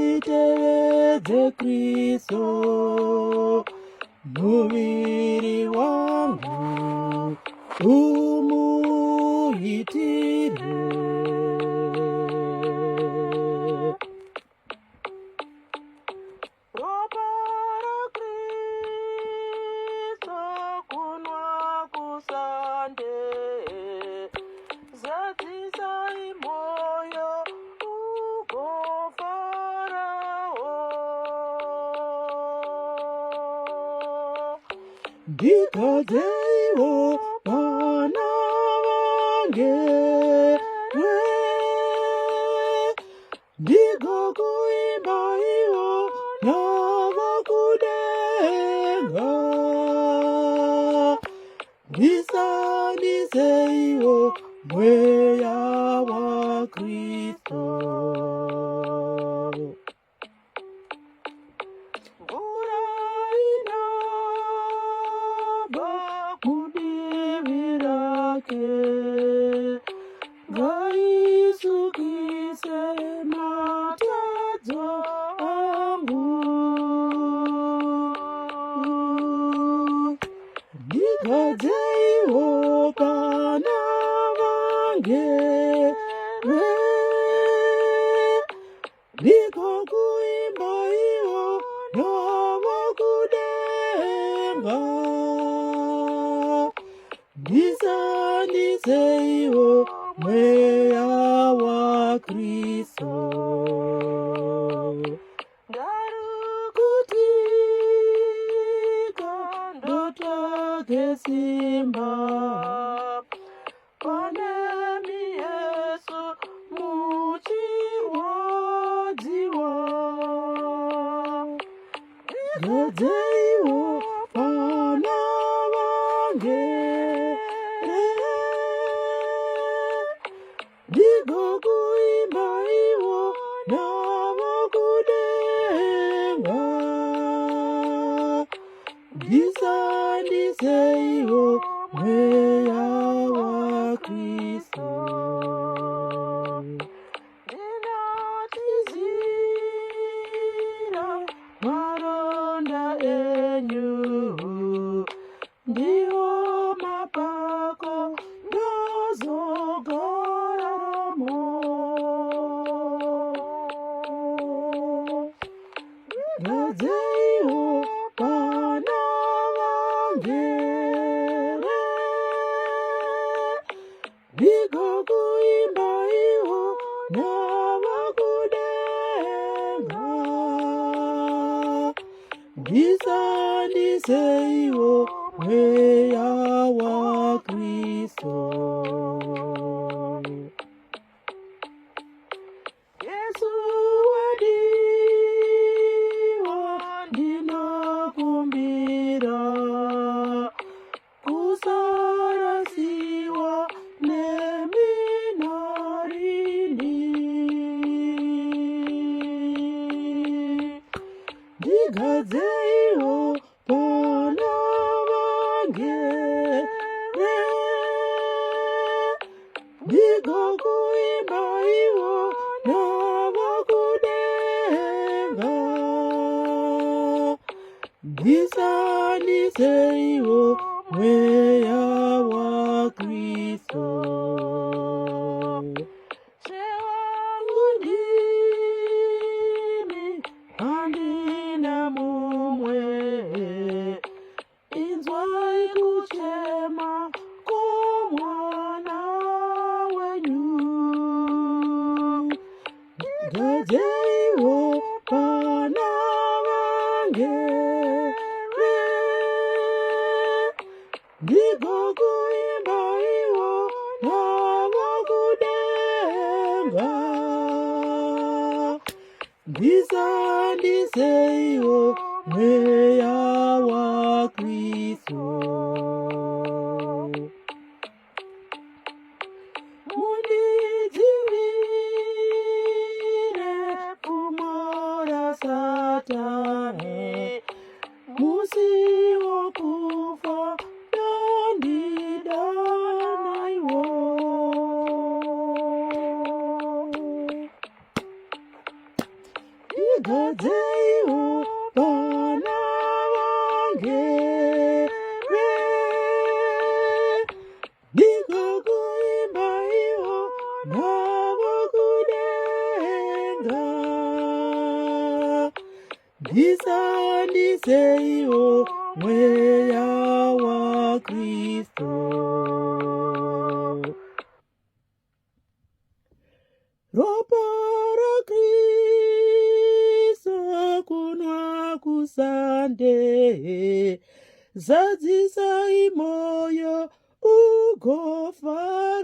nditevedze Kristo, muviri wangu umuitire. Ropa raKristo kunwa kusande, zadzisai moyo ugofarawo. Ndikadzeiwo vana vange, ndigokuimbaiwo navakudenga. Ndisandiseiwo Mweya WaKristo. Mvura inabva mudivi rake, ngaisukise matadzo angu. Ndikadzeiwo vana vange, ndikokuimbaiwo navakudenga. Ndisandiseiwo Mweya WaKristo. Ndarukutika ndotsvake simba, panemi Yesu muchirwadziwa. Ndikadzeiwo vana vange, ndigokuimbaiwo navakudenga. Ndisandiseiwo Mweya WaKristo. Ndinotizira maronda enyu, ndiwo mapako ndozogaramo. Ndikadzeiwo vana vange, ndigokuimbaiwo navakudenga. Ndisandiseiwo Mweya WaKristo. Yesu wadiwa, ndinokumbira kusarasiwa neminarini. Ndigadzeiwo vana vange, ndigokuimbaiwo navakudenga. Ndisandiseiwo Mweya WaKristo. Sewangu ndimi handina mumwe, inzwai kuchema komwana wenyu. Ndikadzeiwo vana vange, ndigokuimbaiwo navakudenga. Ndisandiseiwo Mweya WaKristo. Mundidzivire pfumo raSatani, musi wokufa ndandidanayo. ndigodzeiwo vana vangere, ndikokuimbaiwo navo kudenga, ndisandiseiwo Mweya WaKristo. Ropa raKristo kunwa kusande, zadzisai moyo ugofa